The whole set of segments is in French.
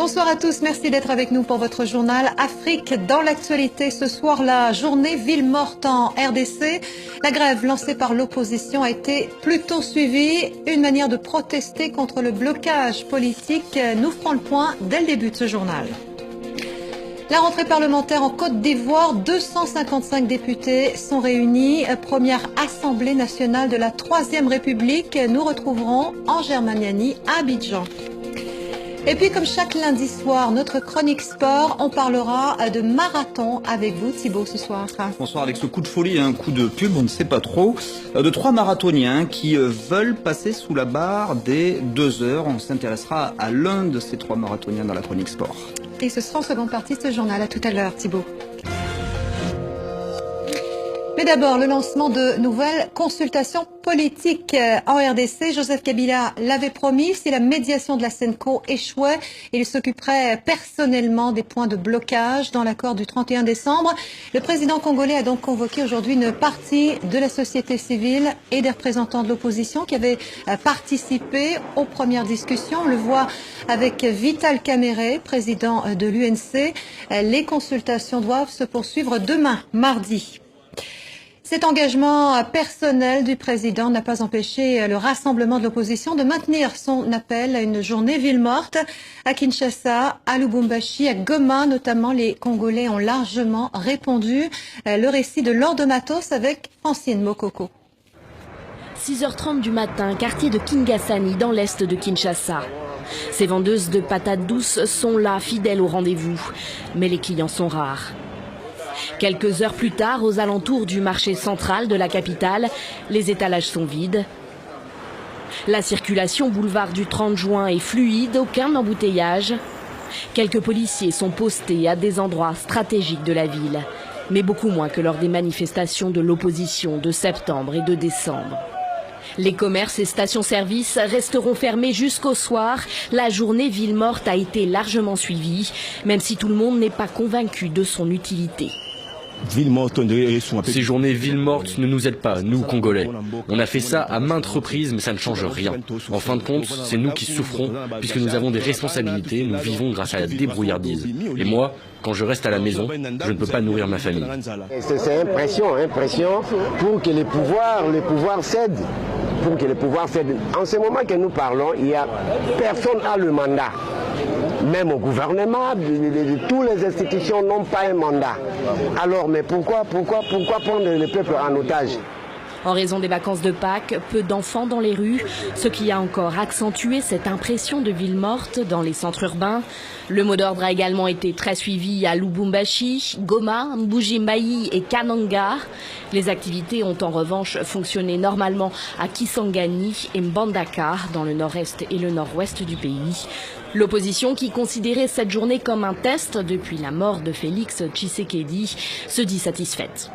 Bonsoir à tous, merci d'être avec nous pour votre journal Afrique dans l'actualité. Ce soir, la journée ville morte en RDC. La grève lancée par l'opposition a été plutôt suivie. Une manière de protester contre le blocage politique. Nous ferons le point dès le début de ce journal. La rentrée parlementaire en Côte d'Ivoire, 255 députés sont réunis. Première assemblée nationale de la Troisième République. Nous retrouverons Angers Maniani à Abidjan. Et puis, comme chaque lundi soir, notre chronique sport, on parlera de marathon avec vous, Thibaut, ce soir. Bonsoir, avec ce coup de folie, un coup de pub, on ne sait pas trop, de 3 marathoniens qui veulent passer sous la barre des 2 heures. On s'intéressera à l'un de ces 3 marathoniens dans la chronique sport. Et ce sera en seconde partie de ce journal. À tout à l'heure, Thibaut. Mais d'abord, le lancement de nouvelles consultations politiques en RDC. Joseph Kabila l'avait promis. Si la médiation de la Senko échouait, il s'occuperait personnellement des points de blocage dans l'accord du 31 décembre. Le président congolais a donc convoqué aujourd'hui une partie de la société civile et des représentants de l'opposition qui avaient participé aux premières discussions. On le voit avec Vital Kamerhe, président de l'UNC. Les consultations doivent se poursuivre demain, mardi. Cet engagement personnel du président n'a pas empêché le rassemblement de l'opposition de maintenir son appel à une journée ville morte. À Kinshasa, à Lubumbashi, à Goma notamment, les Congolais ont largement répondu. Le récit de Laure de Matos avec Francine Mokoko. 6h30 du matin, quartier de Kingasani dans l'est de Kinshasa. Ces vendeuses de patates douces sont là, fidèles au rendez-vous. Mais les clients sont rares. Quelques heures plus tard, aux alentours du marché central de la capitale, les étalages sont vides. La circulation boulevard du 30 juin est fluide, aucun embouteillage. Quelques policiers sont postés à des endroits stratégiques de la ville, mais beaucoup moins que lors des manifestations de l'opposition de septembre et de décembre. Les commerces et stations-service resteront fermés jusqu'au soir. La journée ville morte a été largement suivie, même si tout le monde n'est pas convaincu de son utilité. Ces journées villes mortes ne nous aident pas, nous Congolais. On a fait ça à maintes reprises, mais ça ne change rien. En fin de compte, c'est nous qui souffrons, puisque nous avons des responsabilités, nous vivons grâce à la débrouillardise. Et moi, quand je reste à la maison, je ne peux pas nourrir ma famille. C'est impression pour que les pouvoirs cèdent. Pour que les pouvoirs cèdent. En ce moment que nous parlons, il y a personne à le mandat. Même au gouvernement, toutes les institutions n'ont pas un mandat. Alors, mais pourquoi prendre le peuple en otage ? En raison des vacances de Pâques, peu d'enfants dans les rues, ce qui a encore accentué cette impression de ville morte dans les centres urbains. Le mot d'ordre a également été très suivi à Lubumbashi, Goma, Mbuji-Mayi et Kananga. Les activités ont en revanche fonctionné normalement à Kisangani et Mbandaka, dans le nord-est et le nord-ouest du pays. L'opposition, qui considérait cette journée comme un test depuis la mort de Félix Tshisekedi, se dit satisfaite.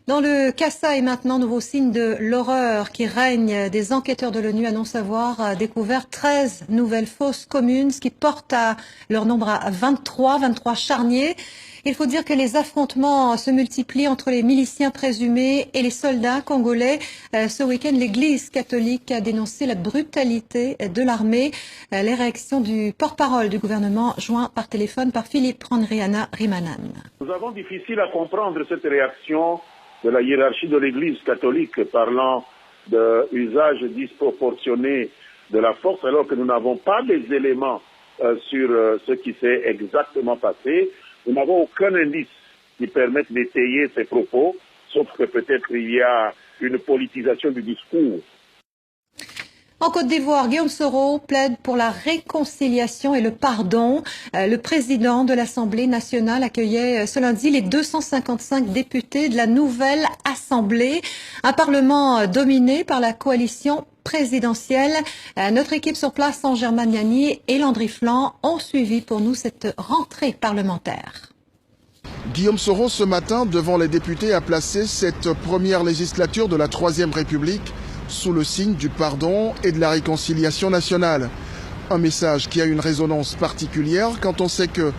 Dans le Kasaï maintenant, nouveau signe de l'horreur qui règne. Des enquêteurs de l'ONU annoncent avoir découvert 13 nouvelles fosses communes, ce qui porte à leur nombre à 23 charniers. Il faut dire que les affrontements se multiplient entre les miliciens présumés et les soldats congolais. Ce week-end, l'Église catholique a dénoncé la brutalité de l'armée. Les réactions du porte-parole du gouvernement, joint par téléphone par Philippe Randriana Rimanan. Nous avons difficile à comprendre cette réaction de la hiérarchie de l'Église catholique parlant d'usage disproportionné de la force, alors que nous n'avons pas des éléments sur ce qui s'est exactement passé. Nous n'avons aucun indice qui permette d'étayer ces propos, sauf que peut-être il y a une politisation du discours. En Côte d'Ivoire, Guillaume Soro plaide pour la réconciliation et le pardon. Le président de l'Assemblée nationale accueillait ce lundi les 255 députés de la nouvelle Assemblée, un parlement dominé par la coalition présidentielle. Notre équipe sur place, Angers Maniani et Landry Flan, ont suivi pour nous cette rentrée parlementaire. Guillaume Soro, ce matin, devant les députés, a placé cette première législature de la Troisième République sous le signe du pardon et de la réconciliation nationale. Un message qui a une résonance particulière quand on sait que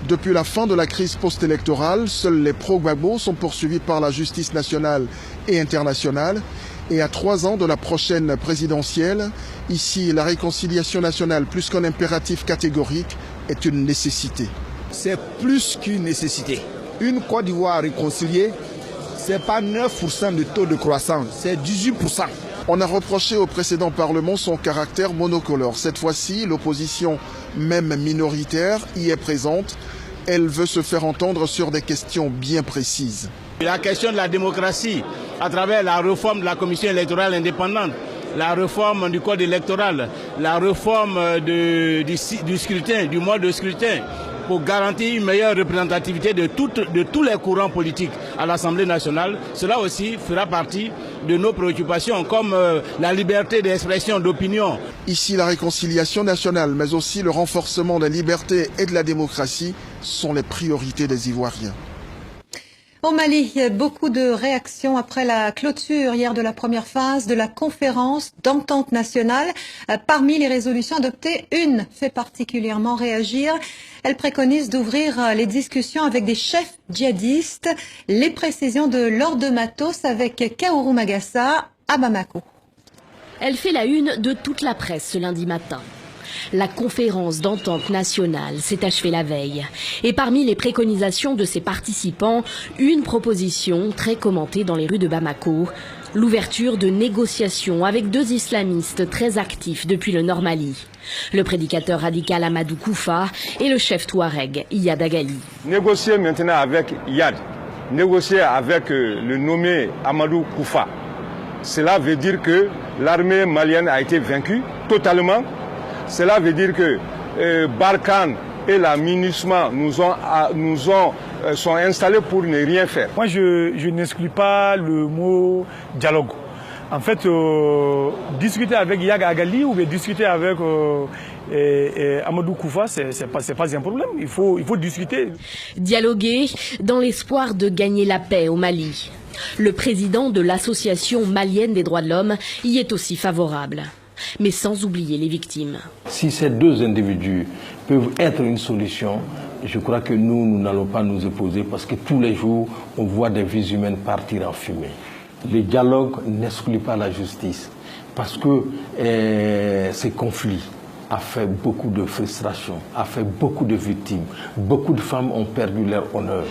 depuis la fin de la crise post-électorale, seuls les pro-Gbagbo sont poursuivis par la justice nationale et internationale. Et à 3 ans de la prochaine présidentielle, ici, la réconciliation nationale, plus qu'un impératif catégorique, est une nécessité. C'est plus qu'une nécessité. Une Côte d'Ivoire réconciliée, ce n'est pas 9% de taux de croissance, c'est 18%. On a reproché au précédent Parlement son caractère monocolore. Cette fois-ci, l'opposition, même minoritaire, y est présente. Elle veut se faire entendre sur des questions bien précises. La question de la démocratie, à travers la réforme de la commission électorale indépendante, la réforme du code électoral, la réforme du scrutin, du mode de scrutin, pour garantir une meilleure représentativité de tous les courants politiques à l'Assemblée nationale. Cela aussi fera partie de nos préoccupations, comme la liberté d'expression, d'opinion. Ici, la réconciliation nationale, mais aussi le renforcement des libertés et de la démocratie sont les priorités des Ivoiriens. Au Mali, beaucoup de réactions après la clôture hier de la première phase de la conférence d'entente nationale. Parmi les résolutions adoptées, une fait particulièrement réagir. Elle préconise d'ouvrir les discussions avec des chefs djihadistes. Les précisions de Laure de Matos avec Kaourou Magassa à Bamako. Elle fait la une de toute la presse ce lundi matin. La conférence d'entente nationale s'est achevée la veille. Et parmi les préconisations de ses participants, une proposition très commentée dans les rues de Bamako, l'ouverture de négociations avec 2 islamistes très actifs depuis le Nord Mali. Le prédicateur radical Amadou Koufa et le chef touareg Iyad Agali. Négocier maintenant avec Iyad, négocier avec le nommé Amadou Koufa, cela veut dire que l'armée malienne a été vaincue totalement. Cela veut dire que Barkhane et la MINUSMA sont installés pour ne rien faire. Moi, je n'exclus pas le mot dialogue. En fait, discuter avec Iyad Agali ou discuter avec Amadou Koufa, c'est pas un problème. Il faut discuter. Dialoguer dans l'espoir de gagner la paix au Mali. Le président de l'Association malienne des droits de l'homme y est aussi favorable. Mais sans oublier les victimes. Si ces 2 individus peuvent être une solution, je crois que nous n'allons pas nous opposer parce que tous les jours, on voit des vies humaines partir en fumée. Le dialogue n'exclut pas la justice parce que ces conflits a fait beaucoup de frustration, a fait beaucoup de victimes. Beaucoup de femmes ont perdu leur honneur.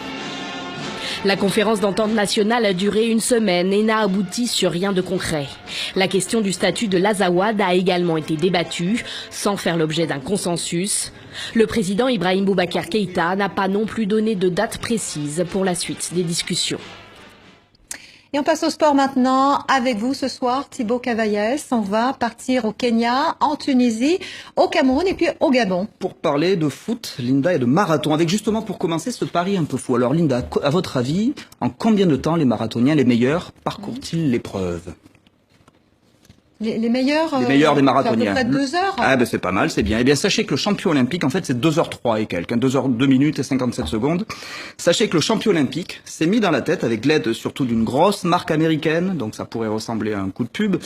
La conférence d'entente nationale a duré 1 semaine et n'a abouti sur rien de concret. La question du statut de l'Azawad a également été débattue, sans faire l'objet d'un consensus. Le président Ibrahim Boubacar Keïta n'a pas non plus donné de date précise pour la suite des discussions. Et on passe au sport maintenant. Avec vous ce soir, Thibaut Cavaillès. On va partir au Kenya, en Tunisie, au Cameroun et puis au Gabon. Pour parler de foot, Linda, et de marathon, avec justement pour commencer ce pari un peu fou. Alors Linda, à votre avis, en combien de temps les marathoniens, les meilleurs, parcourent-ils l'épreuve ? Les meilleurs des marathoniens. À peu près 2 heures. Ah ben c'est pas mal, c'est bien. Eh bien sachez que le champion olympique, en fait c'est 2h03 et quelques, 2 minutes et 57 secondes. Sachez que le champion olympique s'est mis dans la tête, avec l'aide surtout d'une grosse marque américaine, donc ça pourrait ressembler à un coup de pub.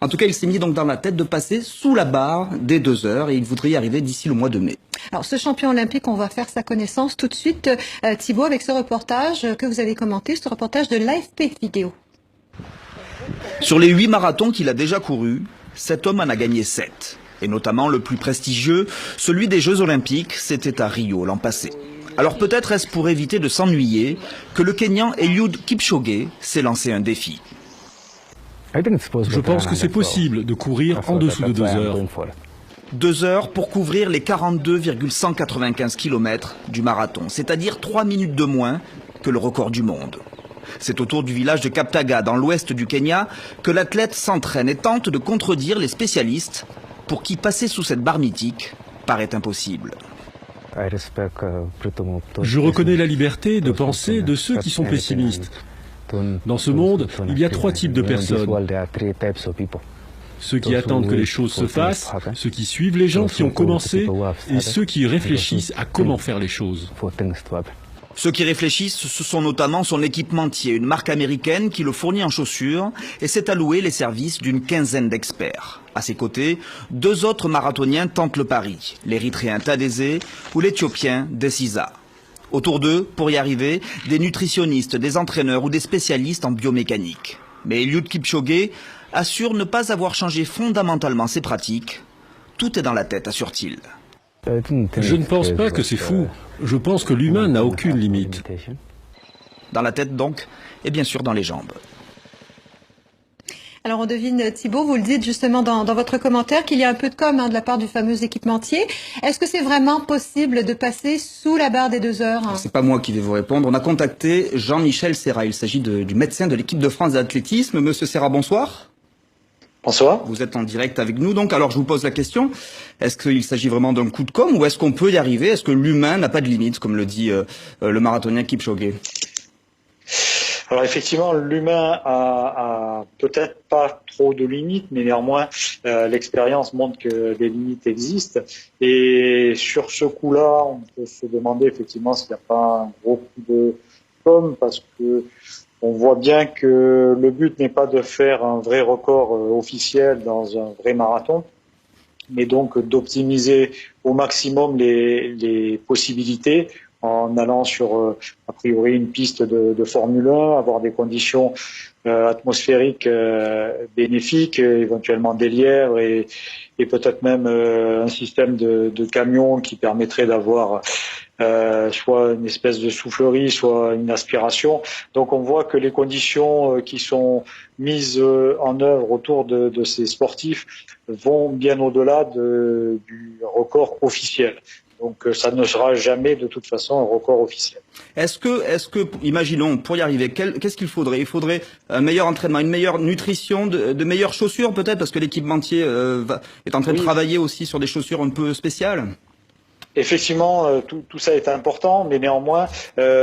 En tout cas, il s'est mis donc dans la tête de passer sous la barre des 2 heures et il voudrait y arriver d'ici le mois de mai. Alors ce champion olympique, on va faire sa connaissance tout de suite, Thibaut, avec ce reportage que vous avez commenté, ce reportage de l'AFP Vidéo. Sur les 8 marathons qu'il a déjà courus, cet homme en a gagné 7. Et notamment le plus prestigieux, celui des Jeux Olympiques, c'était à Rio l'an passé. Alors peut-être est-ce pour éviter de s'ennuyer que le Kenyan Eliud Kipchoge s'est lancé un défi. Je pense que c'est possible de courir en dessous de 2 heures. 2 heures pour couvrir les 42,195 km du marathon, c'est-à-dire 3 minutes de moins que le record du monde. C'est autour du village de Kaptaga, dans l'ouest du Kenya, que l'athlète s'entraîne et tente de contredire les spécialistes pour qui passer sous cette barre mythique paraît impossible. Je reconnais la liberté de penser de ceux qui sont pessimistes. Dans ce monde, il y a 3 types de personnes. Ceux qui attendent que les choses se fassent, ceux qui suivent les gens qui ont commencé et ceux qui réfléchissent à comment faire les choses. Ceux qui réfléchissent, ce sont notamment son équipementier, une marque américaine qui le fournit en chaussures et s'est alloué les services d'une 15aine d'experts. À ses côtés, 2 autres marathoniens tentent le pari, l'Érythréen Tadezé ou l'Éthiopien Desiza. Autour d'eux, pour y arriver, des nutritionnistes, des entraîneurs ou des spécialistes en biomécanique. Mais Eliud Kipchoge assure ne pas avoir changé fondamentalement ses pratiques. Tout est dans la tête, assure-t-il. Je ne pense pas que c'est fou. Je pense que l'humain n'a aucune limite. Dans la tête donc, et bien sûr dans les jambes. Alors on devine, Thibaut, vous le dites justement dans votre commentaire, qu'il y a un peu de com de la part du fameux équipementier. Est-ce que c'est vraiment possible de passer sous la barre des 2 heures? C'est pas moi qui vais vous répondre. On a contacté Jean-Michel Serra. Il s'agit du médecin de l'équipe de France d'athlétisme. Monsieur Serra, bonsoir. Bonsoir. Vous êtes en direct avec nous, donc. Alors je vous pose la question. Est-ce qu'il s'agit vraiment d'un coup de com' ou est-ce qu'on peut y arriver? Est-ce que l'humain n'a pas de limite, comme le dit le marathonien Kipchoge? Alors effectivement, l'humain a peut-être pas trop de limites, mais néanmoins, l'expérience montre que des limites existent. Et sur ce coup-là, on peut se demander effectivement s'il n'y a pas un gros coup de com', parce que on voit bien que le but n'est pas de faire un vrai record officiel dans un vrai marathon, mais donc d'optimiser au maximum les possibilités en allant sur, a priori, une piste de Formule 1, avoir des conditions atmosphériques bénéfiques, éventuellement des lièvres et peut-être même un système de camions qui permettrait d'avoir soit une espèce de soufflerie, soit une aspiration. Donc on voit que les conditions qui sont mises en œuvre autour de ces sportifs vont bien au-delà du record officiel. Donc ça ne sera jamais de toute façon un record officiel. Est-ce que, imaginons, pour y arriver, qu'est-ce qu'il faudrait? Il faudrait un meilleur entraînement, une meilleure nutrition, de meilleures chaussures peut-être, parce que l'équipementier est en train de travailler aussi sur des chaussures un peu spéciales. Effectivement, tout ça est important, mais néanmoins,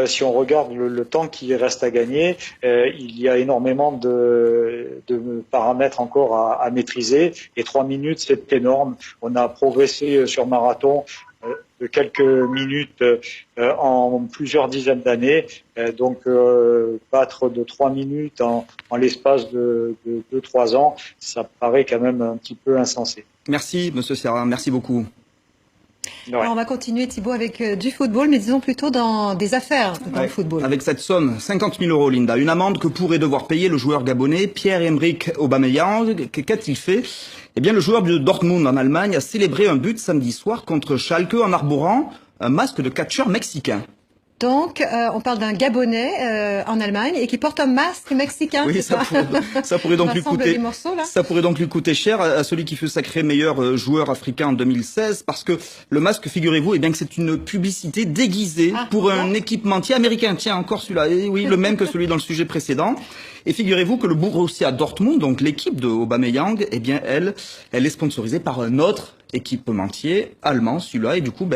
si on regarde le temps qui reste à gagner, il y a énormément de paramètres encore à maîtriser. Et 3 minutes, c'est énorme. On a progressé sur marathon de quelques minutes en plusieurs dizaines d'années. Donc, battre de 3 minutes en l'espace de 2-3 ans, ça paraît quand même un petit peu insensé. Merci, Monsieur Serra. Merci beaucoup. Alors on va continuer, Thibaut, avec du football, mais disons plutôt dans des affaires dans le football. Avec cette somme, 50 000 €, Linda, une amende que pourrait devoir payer le joueur gabonais Pierre-Emerick Aubameyang. Qu'a-t-il fait? Eh bien, le joueur de Dortmund en Allemagne a célébré un but samedi soir contre Schalke en arborant un masque de catcheur mexicain. Donc, on parle d'un Gabonais en Allemagne et qui porte un masque mexicain. Oui, ça pourrait donc lui coûter. Ça pourrait donc lui coûter cher à celui qui fut sacré meilleur joueur africain en 2016, parce que le masque, figurez-vous, eh bien que c'est une publicité déguisée pour un équipementier américain. Tiens, encore celui-là. Et oui, le même que celui dans le sujet précédent. Et figurez-vous que le Borussia Dortmund, donc l'équipe de Aubameyang, eh bien elle est sponsorisée par un autre équipementier allemand, celui-là, et du coup,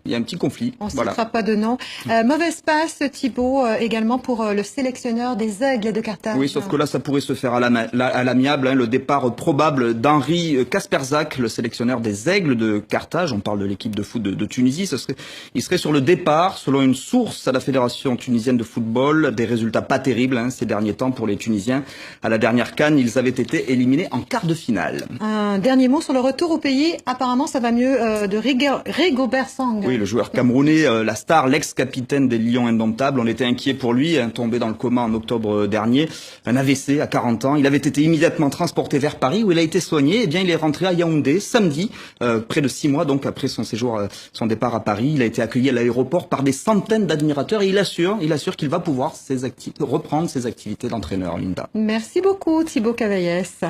il y a un petit conflit. On ne citera pas de nom. Mauvaise passe, Thibaut, également pour le sélectionneur des Aigles de Carthage. Oui, sauf que là, ça pourrait se faire à l'amiable. Le départ probable d'Henri Kasperzak, le sélectionneur des Aigles de Carthage. On parle de l'équipe de foot de Tunisie. Il serait sur le départ, selon une source à la Fédération tunisienne de football. Des résultats pas terribles ces derniers temps pour les Tunisiens. À la dernière CAN, ils avaient été éliminés en quart de finale. Un dernier mot sur le retour au pays. Apparemment, ça va mieux de Rigobert Song. Oui, le joueur camerounais, la star, l'ex-capitaine des Lions indomptables. On était inquiet pour lui, tombé dans le coma en octobre dernier. Un AVC à 40 ans. Il avait été immédiatement transporté vers Paris où il a été soigné. Eh bien, il est rentré à Yaoundé samedi, près de 6 mois donc après son séjour, son départ à Paris. Il a été accueilli à l'aéroport par des centaines d'admirateurs et il assure qu'il va pouvoir reprendre ses activités d'entraîneur, Linda. Merci beaucoup, Thibaut Cavaillès.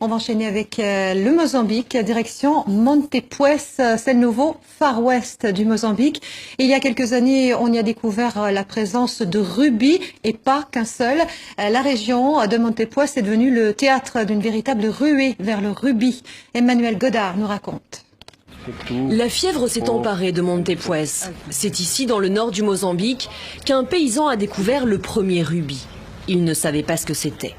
On va enchaîner avec le Mozambique, direction Montepuez, c'est le nouveau Far West du Mozambique. Il y a quelques années, on y a découvert la présence de rubis et pas qu'un seul. La région de Montepuez est devenue le théâtre d'une véritable ruée vers le rubis. Emmanuel Godard nous raconte. La fièvre s'est emparée de Montepuez. C'est ici, dans le nord du Mozambique, qu'un paysan a découvert le premier rubis. Il ne savait pas ce que c'était.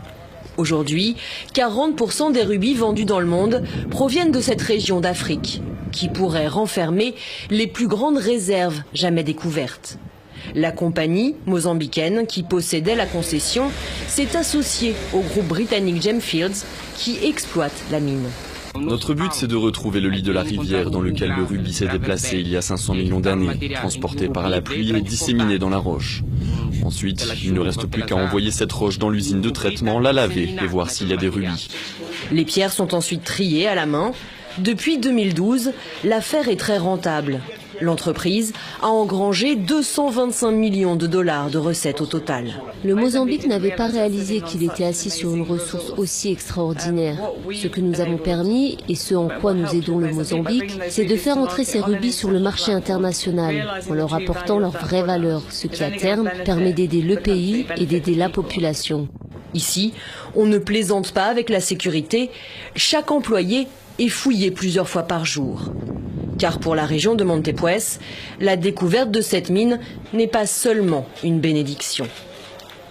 Aujourd'hui, 40% des rubis vendus dans le monde proviennent de cette région d'Afrique, qui pourrait renfermer les plus grandes réserves jamais découvertes. La compagnie mozambicaine qui possédait la concession s'est associée au groupe britannique Gemfields qui exploite la mine. Notre but, c'est de retrouver le lit de la rivière dans lequel le rubis s'est déplacé il y a 500 millions d'années, transporté par la pluie et disséminé dans la roche. Ensuite, il ne reste plus qu'à envoyer cette roche dans l'usine de traitement, la laver et voir s'il y a des rubis. Les pierres sont ensuite triées à la main. Depuis 2012, l'affaire est très rentable. L'entreprise a engrangé 225 millions de dollars de recettes au total. Le Mozambique n'avait pas réalisé qu'il était assis sur une ressource aussi extraordinaire. Ce que nous avons permis, et ce en quoi nous aidons le Mozambique, c'est de faire entrer ces rubis sur le marché international, en leur apportant leur vraie valeur, ce qui à terme permet d'aider le pays et d'aider la population. Ici, on ne plaisante pas avec la sécurité. Chaque employé est fouillé plusieurs fois par jour. Car pour la région de Montepuez, la découverte de cette mine n'est pas seulement une bénédiction.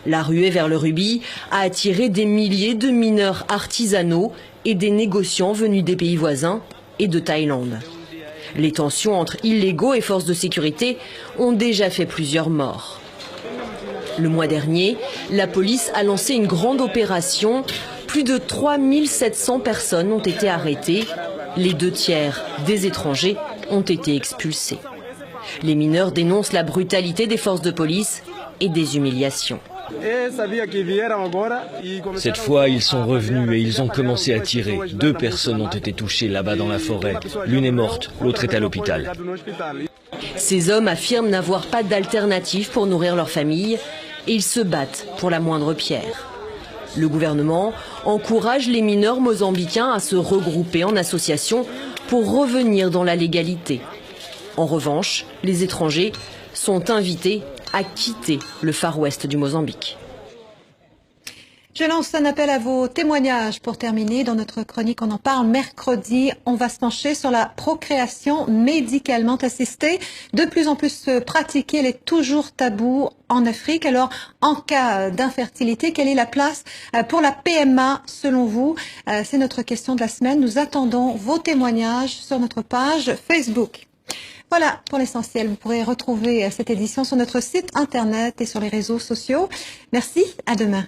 La ruée vers le rubis a attiré des milliers de mineurs artisanaux et des négociants venus des pays voisins et de Thaïlande. Les tensions entre illégaux et forces de sécurité ont déjà fait plusieurs morts. Le mois dernier, la police a lancé une grande opération. Plus de 3700 personnes ont été arrêtées. Les 2/3 des étrangers ont été expulsés. Les mineurs dénoncent la brutalité des forces de police et des humiliations. Cette fois, ils sont revenus et ils ont commencé à tirer. 2 personnes ont été touchées là-bas dans la forêt. L'une est morte, l'autre est à l'hôpital. Ces hommes affirment n'avoir pas d'alternative pour nourrir leur famille et ils se battent pour la moindre pierre. Le gouvernement encourage les mineurs mozambicains à se regrouper en association pour revenir dans la légalité. En revanche, les étrangers sont invités à quitter le Far West du Mozambique. Je lance un appel à vos témoignages pour terminer. Dans notre chronique, on en parle mercredi. On va se pencher sur la procréation médicalement assistée. De plus en plus pratiquée, elle est toujours taboue en Afrique. Alors, en cas d'infertilité, quelle est la place pour la PMA selon vous? C'est notre question de la semaine. Nous attendons vos témoignages sur notre page Facebook. Voilà pour l'essentiel. Vous pourrez retrouver cette édition sur notre site internet et sur les réseaux sociaux. Merci, à demain.